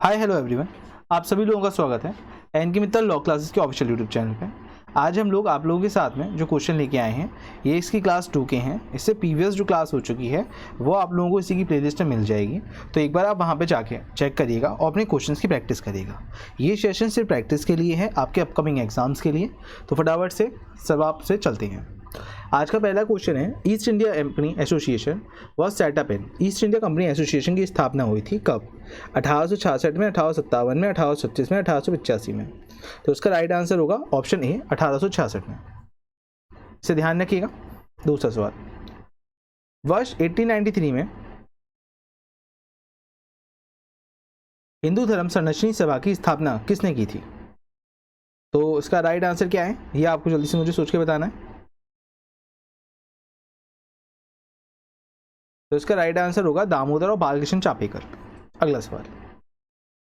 Hi hello everyone, आप सभी लोगों का स्वागत है एन के मित्तल लॉ क्लासेस के ऑफिशियल यूट्यूब चैनल पे। आज हम लोग आप लोगों के साथ में जो क्वेश्चन लेके आए हैं ये इसकी क्लास 2 के हैं। इससे प्रीवियस जो क्लास हो चुकी है वो आप लोगों को इसी की प्लेलिस्ट में मिल जाएगी, तो एक बार आप वहाँ पे जाके चेक करिएगा और अपने क्वेश्चंस की प्रैक्टिस करिएगा। ये सेशन सिर्फ प्रैक्टिस के लिए है, आपके अपकमिंग एग्जाम्स के लिए। तो फटाफट से सब आपसे चलते हैं। आज का पहला क्वेश्चन है, east India company association was setup in. East India company association की स्थापना हुई थी कब? 1866 में, 1857 में, 1836 में, 1885 में। तो इसका राइट आंसर होगा ऑप्शन ए 1866 में। इसे ध्यान रखिएगा। दूसरा सवाल, वर्ष 1893 में हिंदू धर्म संरक्षणी सभा की स्थापना किसने की थी? तो इसका राइट आंसर क्या है ये आपको जल्दी से मुझे सोच के बताना है। तो इसका राइट आंसर होगा दामोदर और बालकृष्ण चापेकर। अगला सवाल,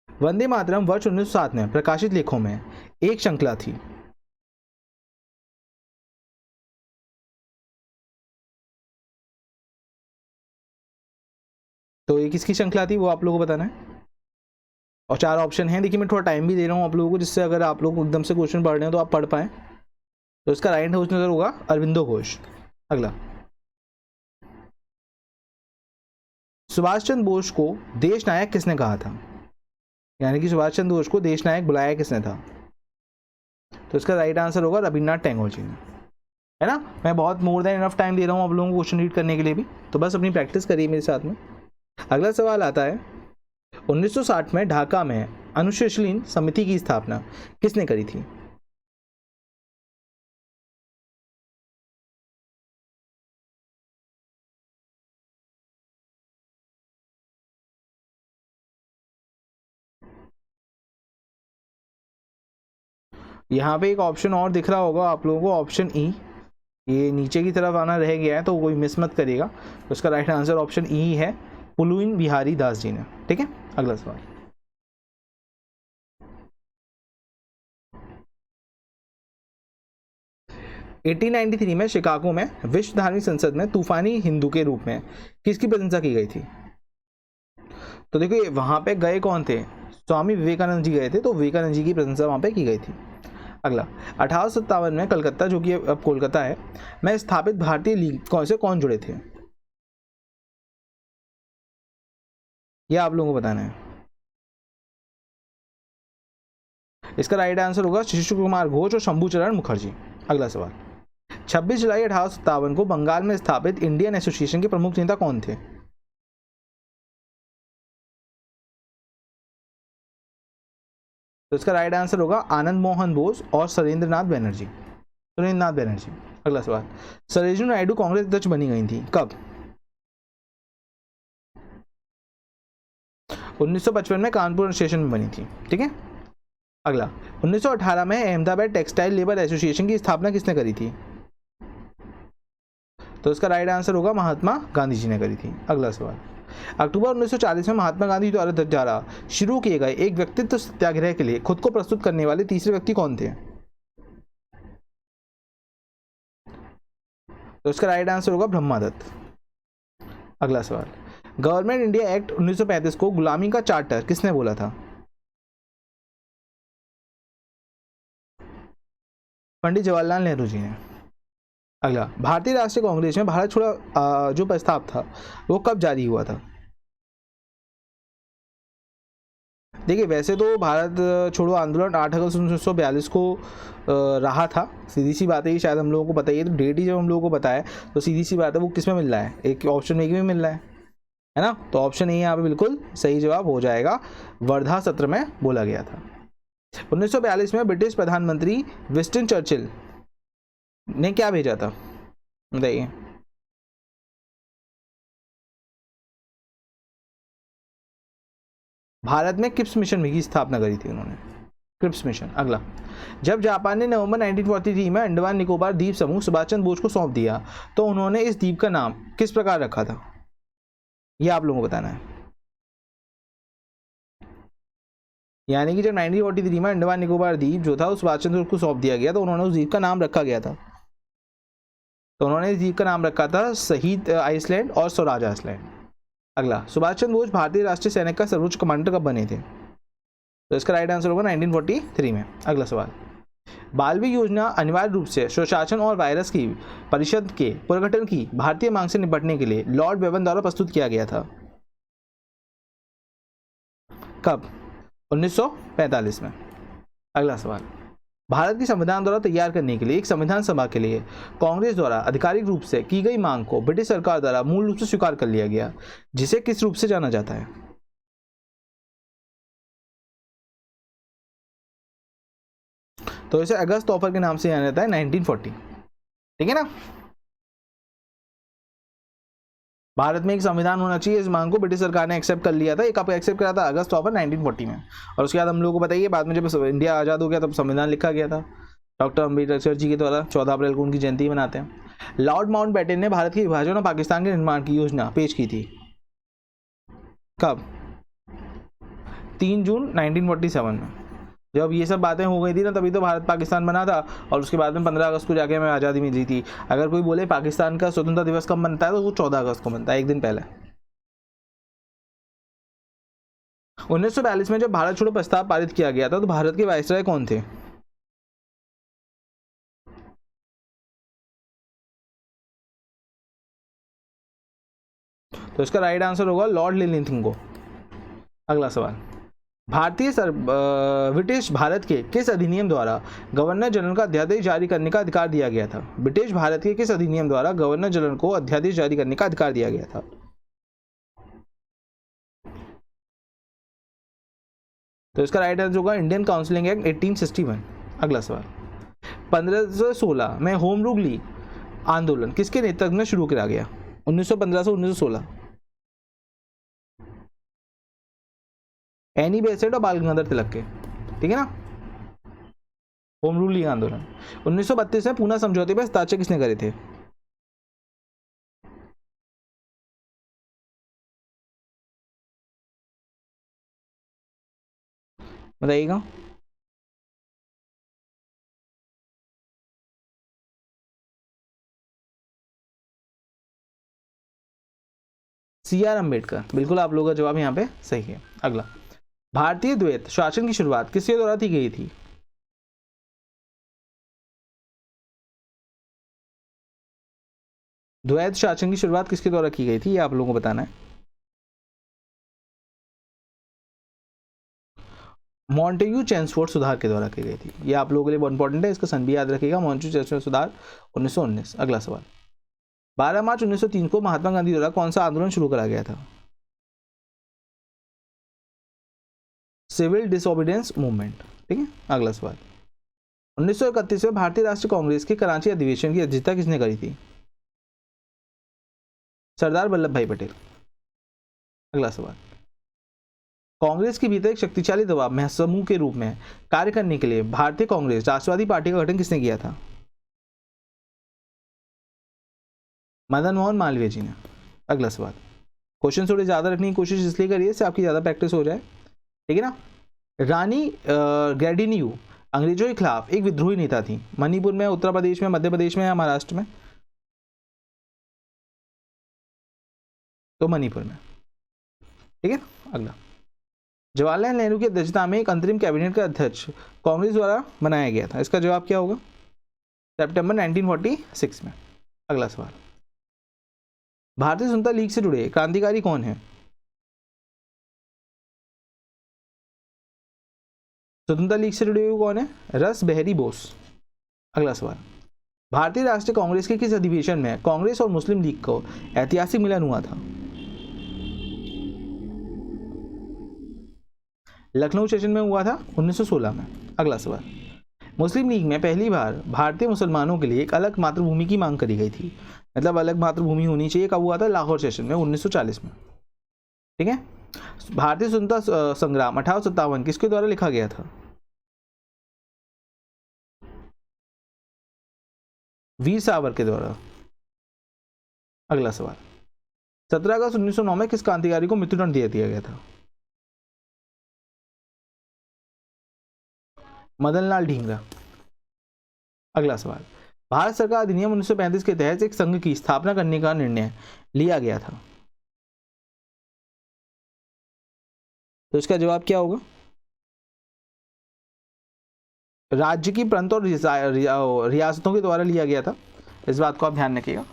वंदे मातरम वर्ष 1907 में प्रकाशित लेखों में एक श्रृंखला थी। तो ये किसकी श्रृंखला थी वो आप लोगों को बताना है। और 4 ऑप्शन हैं। देखिए मैं थोड़ा टाइम भी दे रहा हूँ आप लोगों को, जिससे अगर आप लोग एकदम से क्वेश्चन पढ़ रहे हैं तो आप पढ़ पाएं। तो इसका राइट आंसर होगा अरविंदो घोष। अगला, सुभाष चंद्र बोस को देश नायक किसने कहा था? यानी कि सुभाष चंद्र बोस को देश नायक बुलाया किसने था? तो इसका राइट आंसर होगा रविन्द्रनाथ टैगोर जी ने, है ना। मैं बहुत मोर देन इनफ टाइम दे रहा हूँ आप लोगों को क्वेश्चन रीड करने के लिए भी, तो बस अपनी प्रैक्टिस करिए मेरे साथ में। अगला सवाल आता है, 1960 में ढाका में अनुशासनहीन समिति की स्थापना किसने करी थी? यहाँ पे एक ऑप्शन और दिख रहा होगा आप लोगों को, ऑप्शन ई। ये नीचे की तरफ आना रह गया है तो कोई मिस मत करिएगा। तो इसका राइट आंसर ऑप्शन ई है, पुलुइन बिहारी दास जी ने। ठीक है, अगला सवाल, एटीन 93 में शिकागो में विश्व धार्मिक संसद में तूफानी हिंदू के रूप में किसकी प्रशंसा की गई थी? तो देखिए वहां पे गए कौन थे? स्वामी विवेकानंद जी गए थे, तो विवेकानंद जी की प्रशंसा वहां पे की गई थी। अगला, 1857 में कलकत्ता, जो कि अब कोलकाता है, में स्थापित भारतीय लीग कौन जुड़े थे? ये आप लोगों को बताना है। इसका राइट आंसर होगा शिशु कुमार घोष और शंभूचरण मुखर्जी। अगला सवाल, 26 जुलाई 1857 को बंगाल में स्थापित इंडियन एसोसिएशन के प्रमुख नेता कौन थे? तो इसका राइट आंसर होगा आनंद मोहन बोस और सुरेंद्रनाथ बनर्जी। अगला सवाल, सरोजिनी नायडू कांग्रेस अध्यक्ष बनी गई थी कब? 1955 में कानपुर स्टेशन में बनी थी। ठीक है, अगला, 1918 में अहमदाबाद टेक्सटाइल लेबर एसोसिएशन की स्थापना किसने करी थी? तो इसका राइट आंसर होगा महात्मा गांधी जी ने करी थी। अगला सवाल, अक्टूबर 1940 में महात्मा गांधी द्वारा शुरू किए गए एक व्यक्तित्व सत्याग्रह के लिए खुद को प्रस्तुत करने वाले तीसरे व्यक्ति कौन थे? तो इसका राइट आंसर होगा ब्रह्मादत्त। अगला सवाल, गवर्नमेंट इंडिया एक्ट 1935 को गुलामी का चार्टर किसने बोला था? पंडित जवाहरलाल नेहरू जी ने। अगला, भारतीय राष्ट्रीय कांग्रेस में भारत छोड़ो जो प्रस्ताव था वो कब जारी हुआ था? देखिए वैसे तो भारत छोड़ो आंदोलन 8 अगस्त 1942 को रहा था। सीधी सी बात है, शायद हम लोगों को पता ही है, तो डेट ही जब हम लोगों को पता है तो सीधी सी बात है वो किस में मिल रहा है, एक ऑप्शन एक में मिल रहा है ना। तो ऑप्शन ए यहाँ पे बिल्कुल सही जवाब हो जाएगा, वर्धा सत्र में बोला गया था। 1942 में ब्रिटिश प्रधानमंत्री विंस्टन चर्चिल ने क्या भेजा था बताइए? भारत में क्रिप्स मिशन की स्थापना करी थी उन्होंने, क्रिप्स मिशन। अगला, जब जापान ने नवंबर 1943 में अंडमान निकोबार द्वीप समूह सुभाष चंद्र बोस को सौंप दिया तो उन्होंने इस द्वीप का नाम किस प्रकार रखा था? यह आप लोगों को बताना है। यानी कि जब 1943 में अंडमान निकोबार द्वीप जो था उस सुभाष चंद्र बोस को सौंप दिया गया तो उन्होंने उस द्वीप का नाम रखा गया था। तो उन्होंने इस द्वीप का नाम रखा था शहीद आइसलैंड और स्वराज आइसलैंड। अगला, सुभाष चंद्र बोस भारतीय राष्ट्रीय सैनिक का सर्वोच्च कमांडर कब बने थे? तो इसका राइट आंसर होगा 1943 में। अगला सवाल, बालवी योजना अनिवार्य रूप से स्वशासन और वायरस की परिषद के पुनर्गठन की भारतीय मांग से निपटने के लिए लॉर्ड बेवन द्वारा प्रस्तुत किया गया था। कब? 1945 में। अगला सवाल, भारत की संविधान द्वारा तैयार करने के लिए एक संविधान सभा के लिए कांग्रेस द्वारा आधिकारिक रूप से की गई मांग को ब्रिटिश सरकार द्वारा मूल रूप से स्वीकार कर लिया गया, जिसे किस रूप से जाना जाता है? तो इसे अगस्त ऑफर के नाम से जाना जाता है 1940। ठीक है ना। भारत में एक संविधान होना चाहिए, इस मांग को ब्रिटिश सरकार ने एक्सेप्ट कर लिया था। एक आपको एक्सेप्ट करा था अगस्त ऑफर 1940 में। और उसके बाद हम लोगों को बताइए, बाद में जब इंडिया आज़ाद हो गया तब संविधान लिखा गया था डॉक्टर अम्बेडकर जी के द्वारा। 14 अप्रैल को उनकी जयंती मनाते हैं। लॉर्ड माउंटबेटन ने भारत के विभाजन और पाकिस्तान के निर्माण की योजना पेश की थी। कब? 3 जून 1947 में। जब ये सब बातें हो गई थी ना, तभी तो भारत पाकिस्तान बना था। और उसके बाद में 15 अगस्त को जाके हमें आज़ादी मिली थी। अगर कोई बोले पाकिस्तान का स्वतंत्रता दिवस कब बनता है, तो वो 14 अगस्त को बनता है, एक दिन पहले। 1942 में जब भारत छोड़ो प्रस्ताव पारित किया गया था, तो भारत के वायसराय कौन थे? तो इसका राइट आंसर होगा लॉर्ड लिलिंथगो। अगला सवाल, ब्रिटिश भारत के किस अधिनियम द्वारा गवर्नर जनरल का अध्यादेश जारी करने का अधिकार दिया गया था? ब्रिटिश भारत के किस अधिनियम द्वारा गवर्नर जनरल को अध्यादेश जारी करने का अधिकार दिया गया था? तो इसका राइट आंसर होगा इंडियन काउंसिलिंग एक्ट 1861। अगला सवाल, 1516 में होम रूल लीग आंदोलन किसके नेतृत्व में शुरू किया गया? 1915 से 1916। एनी बेसेंट और बाल गंगाधर तिलक के। ठीक है ना। होम रूल लीग आंदोलन 1932 में पूना समझौते पर हस्ताक्षर किसने करे थे? बताइएगा। C R Ambedkar. बिल्कुल, आप लोगों का जवाब यहाँ पे सही है। अगला, भारतीय द्वैत शासन की शुरुआत किसके द्वारा की गई थी? द्वैत शासन की शुरुआत किसके द्वारा की गई थी, ये आप लोगों को बताना है। मॉन्टेग्यू चेम्सफोर्ड सुधार के द्वारा की गई थी। ये आप लोगों के लिए बहुत इंपॉर्टेंट है, इसका सन भी याद रखिएगा। मॉन्टेग्यू चेम्सफोर्ड सुधार 1919। अगला सवाल, 12 मार्च 1903 को महात्मा गांधी द्वारा कौन सा आंदोलन शुरू करा गया था? Civil disobedience movement. ठीक है। अगला सवाल, 1931 में भारतीय राष्ट्रीय कांग्रेस के कराची अधिवेशन की अध्यक्षता किसने करी थी? सरदार वल्लभ भाई पटेल। अगला सवाल, कांग्रेस के भीतर एक शक्तिशाली दबाव महासमूह के रूप में कार्य करने के लिए भारतीय कांग्रेस राष्ट्रवादी पार्टी का गठन किसने किया था? मदन मोहन मालवीय जी ने। अगला सवाल, क्वेश्चन थोड़े ज्यादा रखने की कोशिश इसलिए करिए इससे आपकी ज्यादा प्रैक्टिस हो जाए। ठीक है ना। रानी गैडिनियू अंग्रेजों के खिलाफ एक विद्रोही नेता थी। मणिपुर में, उत्तर प्रदेश में, मध्य प्रदेश में या महाराष्ट्र में? तो मणिपुर में। ठीक है। अगला, जवाहरलाल नेहरू की अध्यक्षता में एक अंतरिम कैबिनेट का अध्यक्ष कांग्रेस द्वारा बनाया गया था। इसका जवाब क्या होगा? सितंबर 1946 में। अगला सवाल, भारतीय जनता लीग से जुड़े क्रांतिकारी कौन है? स्वतंत्रता लीग से जुड़े हुए कौन है? रस बिहारी बोस। अगला सवाल, भारतीय राष्ट्रीय कांग्रेस के किस अधिवेशन में कांग्रेस और मुस्लिम लीग को ऐतिहासिक मिलन हुआ था? लखनऊ सेशन में हुआ था 1916 में। अगला सवाल, मुस्लिम लीग में पहली बार भारतीय मुसलमानों के लिए एक अलग मातृभूमि की मांग करी गई थी। मतलब अलग मातृभूमि होनी चाहिए, कब हुआ था? लाहौर सेशन में 1940 में। ठीक है। भारतीय स्वतंत्रता संग्राम 1857 किसके द्वारा लिखा गया था? वीर सावर के द्वारा। अगला सवाल, 17 अगस्त 1909 में किस क्रांतिकारी को मृत्युदंड दे दिया गया था? मदनलाल ढींगरा। अगला सवाल, भारत सरकार अधिनियम 1935 के तहत एक संघ की स्थापना करने का निर्णय लिया गया था। तो इसका जवाब क्या होगा? राज्य की प्रांत और रियासतों के द्वारा लिया गया था। इस बात को आप ध्यान रखिएगा।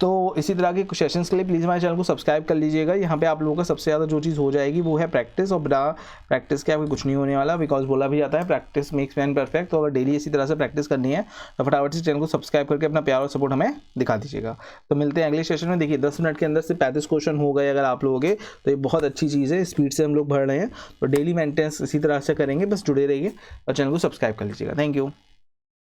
तो इसी तरह के सेशंस के लिए प्लीज़ हमारे चैनल को सब्सक्राइब कर लीजिएगा। यहाँ पे आप लोगों का सबसे ज़्यादा जो चीज़ हो जाएगी वो है प्रैक्टिस, और बिना प्रैक्टिस के आपको कुछ नहीं होने वाला, बिकॉज बोला भी जाता है प्रैक्टिस मेक्स मैन परफेक्ट। तो अगर डेली इसी तरह से प्रैक्टिस करनी है तो फटाफट से चैनल को सब्सक्राइब करके अपना प्यार और सपोर्ट हमें दिखा दीजिएगा। तो मिलते हैं अगले सेशन में। देखिए 10 मिनट के अंदर से 35 क्वेश्चन हो गए अगर आप लोगों के, तो ये बहुत अच्छी चीज़ है, स्पीड से हम लोग बढ़ रहे हैं। तो डेली मेंटेनेंस इसी तरह से करेंगे, बस जुड़े रहिए और चैनल को सब्सक्राइब कर लीजिएगा। Thank you.